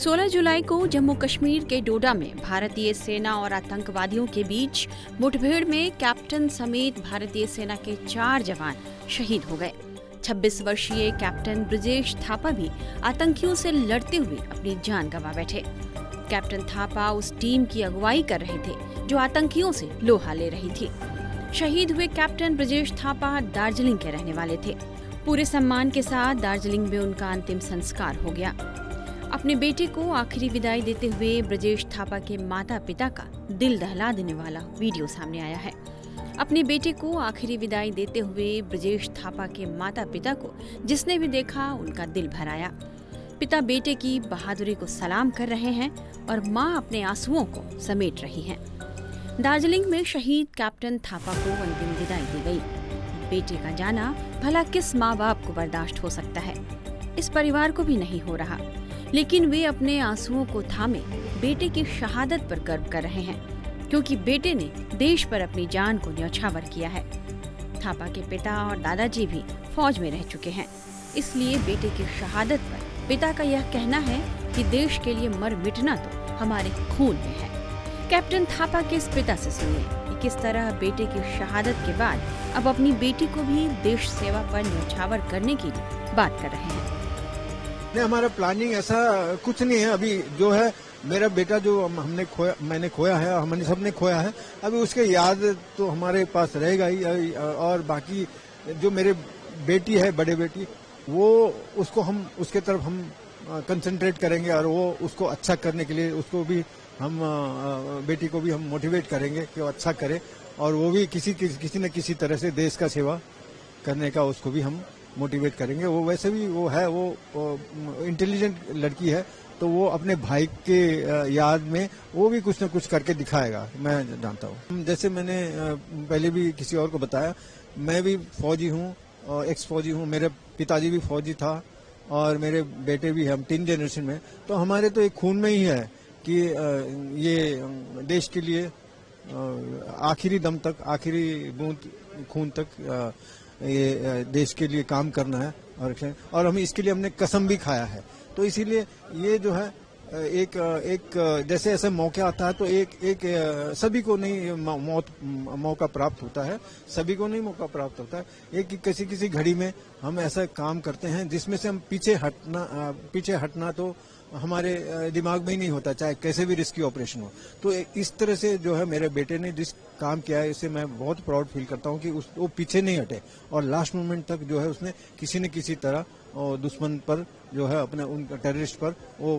16 जुलाई को जम्मू कश्मीर के डोडा में भारतीय सेना और आतंकवादियों के बीच मुठभेड़ में कैप्टन समेत भारतीय सेना के 4 जवान शहीद हो गए। 26 वर्षीय कैप्टन ब्रजेश थापा भी आतंकियों से लड़ते हुए अपनी जान गंवा बैठे। कैप्टन थापा उस टीम की अगुवाई कर रहे थे जो आतंकियों से लोहा ले रही थी। शहीद हुए कैप्टन ब्रजेश थापा दार्जिलिंग के रहने वाले थे। पूरे सम्मान के साथ दार्जिलिंग में उनका अंतिम संस्कार हो गया। अपने बेटे को आखिरी विदाई देते हुए ब्रजेश थापा के माता पिता का दिल दहला देने वाला वीडियो सामने आया है। अपने बेटे को आखिरी विदाई देते हुए ब्रजेश थापा के माता पिता को जिसने भी देखा उनका दिल भर आया। पिता बेटे की बहादुरी को सलाम कर रहे हैं और मां अपने आंसुओं को समेट रही हैं। दार्जिलिंग में शहीद कैप्टन थापा को अंतिम विदाई दी गई। बेटे का जाना भला किस माँ बाप को बर्दाश्त हो सकता है। इस परिवार को भी नहीं हो रहा, लेकिन वे अपने आंसुओं को थामे बेटे की शहादत पर गर्व कर रहे हैं, क्योंकि बेटे ने देश पर अपनी जान को न्यौछावर किया है। थापा के पिता और दादाजी भी फौज में रह चुके हैं, इसलिए बेटे की शहादत पर पिता का यह कहना है कि देश के लिए मर मिटना तो हमारे खून में है। कैप्टन थापा के इस पिता से सुनिए कि किस तरह बेटे की शहादत के बाद अब अपनी बेटी को भी देश सेवा पर न्यौछावर करने की बात कर रहे हैं। नहीं, हमारा प्लानिंग ऐसा कुछ नहीं है। अभी जो है मेरा बेटा जो मैंने खोया है, हमने सबने खोया है, अभी उसके याद तो हमारे पास रहेगा ही। और बाकी जो मेरे बेटी है, बड़े बेटी, वो उसको हम उसके तरफ हम कंसंट्रेट करेंगे और वो उसको अच्छा करने के लिए उसको भी हम बेटी को भी हम मोटिवेट करेंगे कि वो अच्छा करे और वो भी किसी न किसी तरह से देश का सेवा करने का उसको भी हम मोटिवेट करेंगे। वो वैसे भी वो है, वो इंटेलिजेंट लड़की है, तो वो अपने भाई के याद में वो भी कुछ न कुछ करके दिखाएगा, मैं जानता हूँ। जैसे मैंने पहले भी किसी और को बताया, मैं भी फौजी हूँ और एक्स फौजी हूँ। मेरे पिताजी भी फौजी था और मेरे बेटे भी, हम 3 जनरेशन में, तो हमारे तो एक खून में ही है कि ये देश के लिए आखिरी दम तक, आखिरी बूंद खून तक ये देश के लिए काम करना है और हम इसके लिए हमने कसम भी खाया है। तो इसीलिए ये जो है एक जैसे ऐसे मौके आता है तो एक सभी को नहीं मौका प्राप्त होता है, सभी को नहीं मौका प्राप्त होता है। एक किसी घड़ी में हम ऐसा काम करते हैं जिसमें से हम पीछे हटना तो हमारे दिमाग में ही नहीं होता, चाहे कैसे भी रिस्की ऑपरेशन हो। तो इस तरह से जो है मेरे बेटे ने जिस काम किया है, इससे मैं बहुत प्राउड फील करता हूं कि वो पीछे नहीं हटे और लास्ट मोमेंट तक जो है उसने किसी न किसी तरह दुश्मन पर जो है अपने उन टेररिस्ट पर वो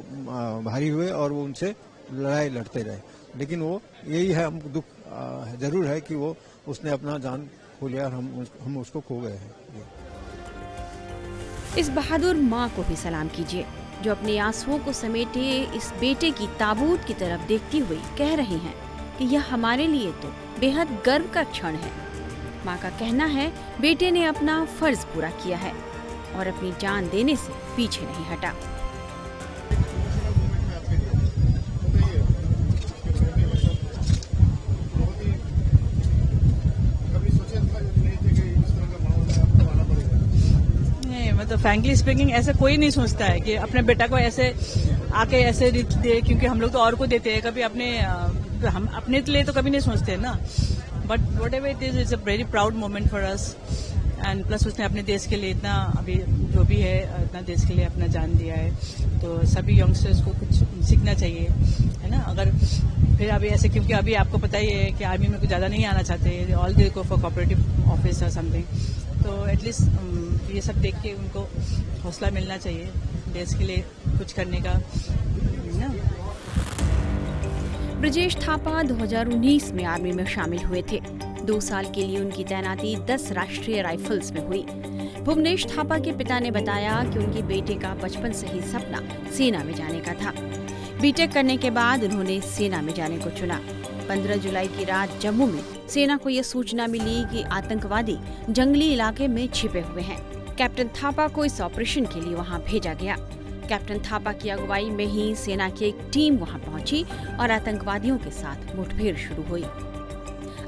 भारी हुए और वो उनसे लड़ाई लड़ते रहे। लेकिन वो यही है, हम दुख जरूर है कि वो उसने अपना जान खो लिया और हम उसको खो गए हैं। इस बहादुर माँ को भी सलाम कीजिए जो अपने आंसुओं को समेटे इस बेटे की ताबूत की तरफ देखती हुई कह रही हैं कि यह हमारे लिए तो बेहद गर्व का क्षण है। माँ का कहना है बेटे ने अपना फर्ज पूरा किया है और अपनी जान देने से पीछे नहीं हटा। तो फ्रैंकली स्पीकिंग ऐसे कोई नहीं सोचता है कि अपने बेटा को ऐसे आके ऐसे दे, क्योंकि हम लोग तो और को देते हैं, कभी हम अपने लिए तो कभी नहीं सोचते ना। But what ever it is, it's a very proud moment for us. And plus उसने अपने देश के लिए इतना, अभी जो भी है, इतना देश के लिए अपना जान दिया है, तो सभी यंगस्टर्स को कुछ सीखना चाहिए, है ना। अगर फिर अभी ऐसे, क्योंकि अभी आपको पता ही है कि आर्मी में कुछ ज़्यादा नहीं आना चाहते, all they go for cooperative office और समथिंग, तो एटलीस्ट ये सब देख के उनको हौसला मिलना चाहिए देश के लिए कुछ करने का, ना। ब्रजेश थापा 2019 में आर्मी में शामिल हुए थे। 2 साल के लिए उनकी तैनाती 10 राष्ट्रीय राइफल्स में हुई। भुवनेश थापा के पिता ने बताया कि उनके बेटे का बचपन से ही सपना सेना में जाने का था। बीटेक करने के बाद उन्होंने सेना में जाने को चुना। 15 जुलाई की रात जम्मू में सेना को यह सूचना मिली कि आतंकवादी जंगली इलाके में छिपे हुए हैं। कैप्टन थापा को इस ऑपरेशन के लिए वहां भेजा गया। कैप्टन थापा की अगुवाई में ही सेना की एक टीम वहां पहुंची और आतंकवादियों के साथ मुठभेड़ शुरू हुई।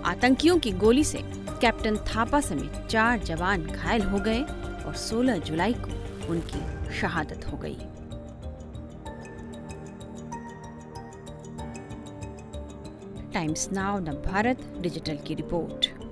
आतंकियों की गोली से कैप्टन थापा समेत 4 जवान घायल हो गए और 16 जुलाई को उनकी शहादत हो गई। टाइम्स नाउ नवभारत डिजिटल की रिपोर्ट।